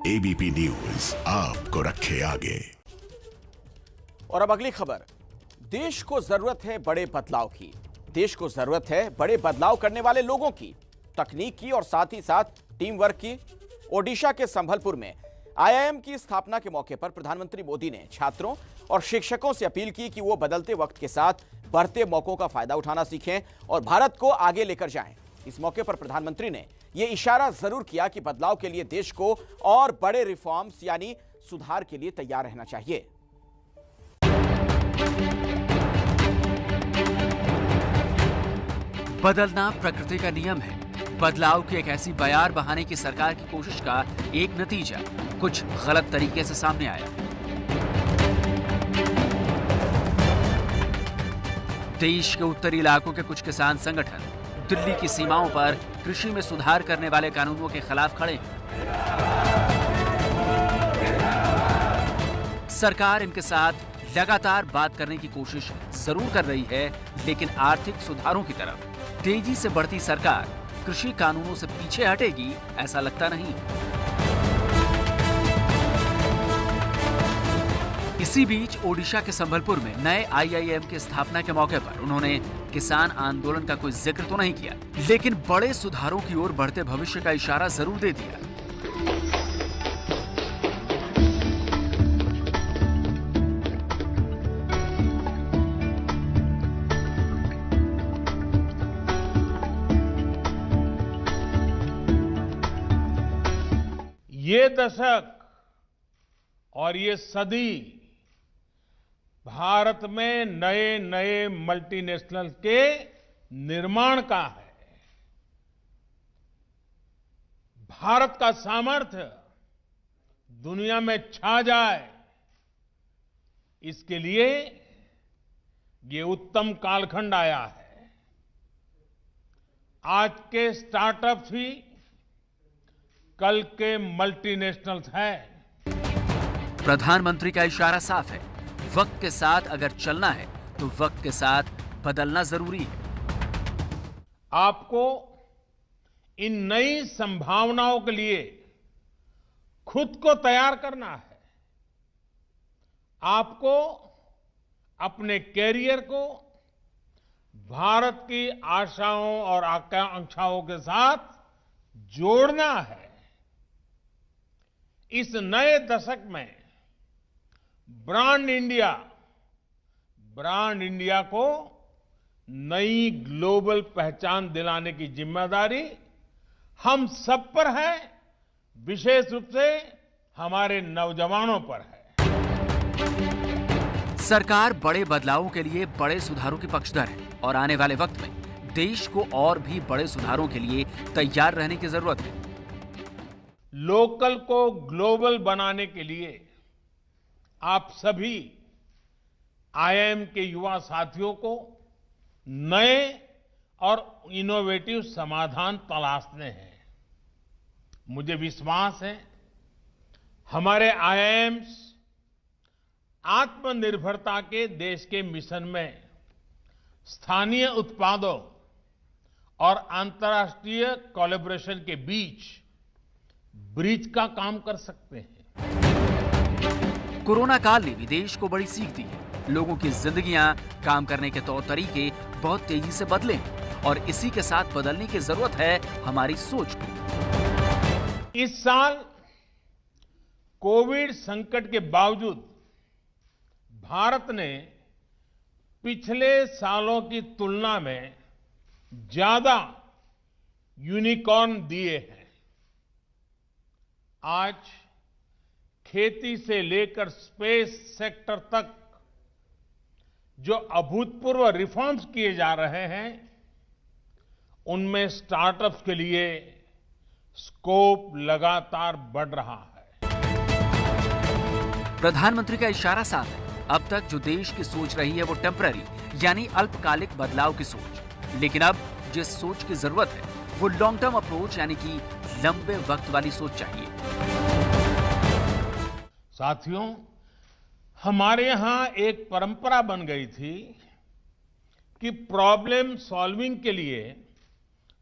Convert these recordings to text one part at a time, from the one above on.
ABP news आपको रखे आगे। और अब अगली खबर। देश को जरूरत है बड़े बदलाव की। देश को जरूरत है बड़े बदलाव करने वाले लोगों की, तकनीक की और साथ ही साथ टीम वर्क की। ओडिशा के संबलपुर में आईआईएम की स्थापना के मौके पर प्रधानमंत्री मोदी ने छात्रों और शिक्षकों से अपील की कि वो बदलते वक्त के साथ बढ़ते मौकों का फायदा उठाना सीखें और भारत को आगे लेकर जाएं। इस मौके पर प्रधानमंत्री ने यह इशारा जरूर किया कि बदलाव के लिए देश को और बड़े रिफॉर्म्स यानी सुधार के लिए तैयार रहना चाहिए। बदलना प्रकृति का नियम है। बदलाव की एक ऐसी बयार बहाने की सरकार की कोशिश का एक नतीजा कुछ गलत तरीके से सामने आया। देश के उत्तरी इलाकों के कुछ किसान संगठन दिल्ली की सीमाओं पर कृषि में सुधार करने वाले कानूनों के खिलाफ खड़े हैं। सरकार इनके साथ लगातार बात करने की कोशिश जरूर कर रही है, लेकिन आर्थिक सुधारों की तरफ तेजी से बढ़ती सरकार कृषि कानूनों से पीछे हटेगी, ऐसा लगता नहीं। इसी बीच ओडिशा के संबलपुर में नए आईआईएम की स्थापना के मौके पर उन्होंने किसान आंदोलन का कोई जिक्र तो नहीं किया, लेकिन बड़े सुधारों की ओर बढ़ते भविष्य का इशारा जरूर दे दिया। ये दशक और ये सदी भारत में नए नए मल्टीनेशनल के निर्माण का है। भारत का सामर्थ्य दुनिया में छा जाए, इसके लिए ये उत्तम कालखंड आया है। आज के स्टार्टअप्स ही कल के मल्टीनेशनल्स हैं। प्रधानमंत्री का इशारा साफ है, वक्त के साथ अगर चलना है तो वक्त के साथ बदलना जरूरी है। आपको इन नई संभावनाओं के लिए खुद को तैयार करना है। आपको अपने कैरियर को भारत की आशाओं और आकांक्षाओं के साथ जोड़ना है। इस नए दशक में ब्रांड इंडिया को नई ग्लोबल पहचान दिलाने की जिम्मेदारी हम सब पर है, विशेष रूप से हमारे नौजवानों पर है। सरकार बड़े बदलावों के लिए बड़े सुधारों की पक्षधर है और आने वाले वक्त में देश को और भी बड़े सुधारों के लिए तैयार रहने की जरूरत है। लोकल को ग्लोबल बनाने के लिए आप सभी आईआईएम के युवा साथियों को नए और इनोवेटिव समाधान तलाशने हैं। मुझे विश्वास है हमारे आईआईएम्स आत्मनिर्भरता के देश के मिशन में स्थानीय उत्पादों और अंतर्राष्ट्रीय कोलैबोरेशन के बीच ब्रिज का काम कर सकते हैं। कोरोना काल ने भी देश को बड़ी सीख दी है। लोगों की जिंदगियां, काम करने के तौर तरीके बहुत तेजी से बदले हैं और इसी के साथ बदलने की जरूरत है हमारी सोच को। इस साल कोविड संकट के बावजूद भारत ने पिछले सालों की तुलना में ज्यादा यूनिकॉर्न दिए हैं। आज खेती से लेकर स्पेस सेक्टर तक जो अभूतपूर्व रिफॉर्म्स किए जा रहे हैं, उनमें स्टार्टअप्स के लिए स्कोप लगातार बढ़ रहा है। प्रधानमंत्री का इशारा साफ है, अब तक जो देश की सोच रही है वो टेम्पररी यानी अल्पकालिक बदलाव की सोच, लेकिन अब जिस सोच की जरूरत है वो लॉन्ग टर्म अप्रोच यानी कि लंबे वक्त वाली सोच चाहिए। साथियों, हमारे यहां एक परंपरा बन गई थी कि प्रॉब्लम सॉल्विंग के लिए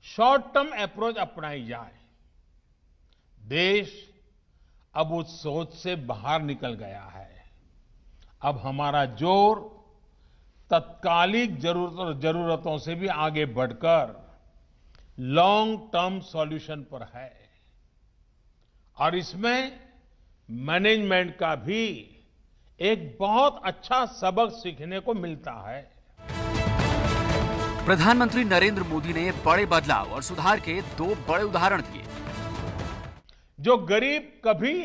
शॉर्ट टर्म अप्रोच अपनाई जाए। देश अब उस सोच से बाहर निकल गया है। अब हमारा जोर तत्कालिक जरूरतों से भी आगे बढ़कर लॉन्ग टर्म सॉल्यूशन पर है और इसमें मैनेजमेंट का भी एक बहुत अच्छा सबक सीखने को मिलता है। प्रधानमंत्री नरेंद्र मोदी ने बड़े बदलाव और सुधार के 2 बड़े उदाहरण दिए। जो गरीब कभी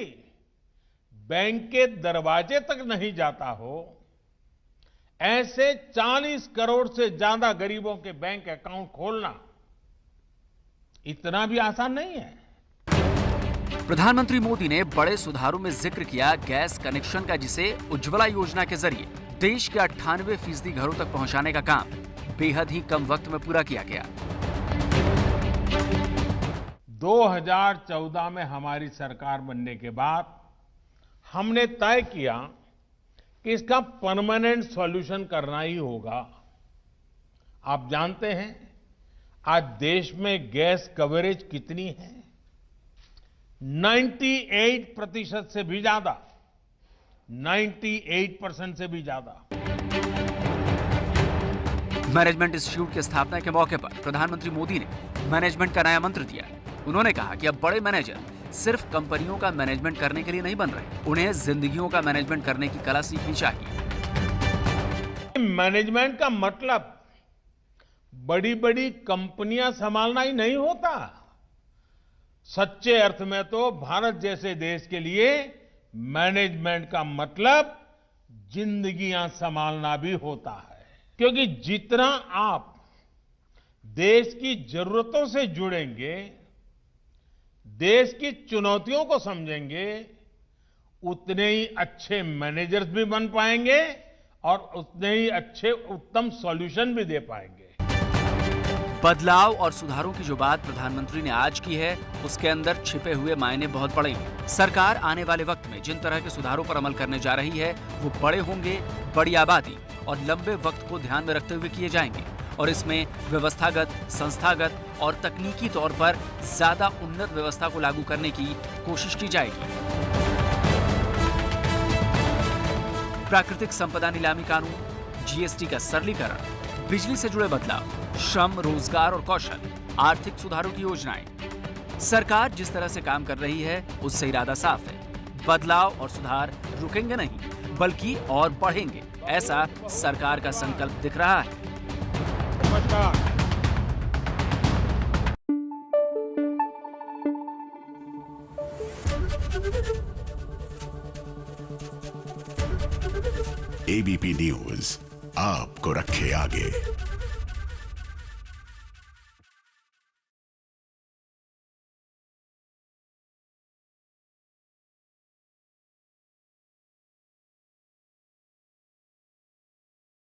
बैंक के दरवाजे तक नहीं जाता हो, ऐसे 40 करोड़ से ज्यादा गरीबों के बैंक अकाउंट खोलना इतना भी आसान नहीं है। प्रधानमंत्री मोदी ने बड़े सुधारों में जिक्र किया गैस कनेक्शन का, जिसे उज्ज्वला योजना के जरिए देश के 98% घरों तक पहुंचाने का काम बेहद ही कम वक्त में पूरा किया गया। 2014 में हमारी सरकार बनने के बाद हमने तय किया कि इसका परमानेंट सॉल्यूशन करना ही होगा। आप जानते हैं आज देश में गैस कवरेज कितनी है? 98% से भी ज्यादा, 98% से भी ज्यादा। मैनेजमेंट इंस्टीट्यूट की स्थापना के मौके पर प्रधानमंत्री मोदी ने मैनेजमेंट का नया मंत्र दिया। उन्होंने कहा कि अब बड़े मैनेजर सिर्फ कंपनियों का मैनेजमेंट करने के लिए नहीं बन रहे, उन्हें जिंदगियों का मैनेजमेंट करने की कला सीखनी चाहिए। मैनेजमेंट का मतलब बड़ी बड़ी कंपनियां संभालना ही नहीं होता। सच्चे अर्थ में तो भारत जैसे देश के लिए मैनेजमेंट का मतलब जिंदगियां संभालना भी होता है, क्योंकि जितना आप देश की जरूरतों से जुड़ेंगे, देश की चुनौतियों को समझेंगे, उतने ही अच्छे मैनेजर्स भी बन पाएंगे और उतने ही अच्छे उत्तम सॉल्यूशन भी दे पाएंगे। बदलाव और सुधारों की जो बात प्रधानमंत्री ने आज की है, उसके अंदर छिपे हुए मायने बहुत बड़े हैं। सरकार आने वाले वक्त में जिन तरह के सुधारों पर अमल करने जा रही है, वो बड़े होंगे, बड़ी आबादी और लंबे वक्त को ध्यान में रखते हुए किए जाएंगे और इसमें व्यवस्थागत, संस्थागत और तकनीकी तौर पर ज्यादा उन्नत व्यवस्था को लागू करने की कोशिश की जाएगी। प्राकृतिक संपदा नीलामी कानून, जीएसटी का सरलीकरण, बिजली से जुड़े बदलाव, श्रम, रोजगार और कौशल, आर्थिक सुधारों की योजनाएं। सरकार जिस तरह से काम कर रही है, उससे इरादा साफ है। बदलाव और सुधार रुकेंगे नहीं, बल्कि और बढ़ेंगे, ऐसा सरकार का संकल्प दिख रहा है। नमस्कार। एबीपी न्यूज आपको रखे आगे।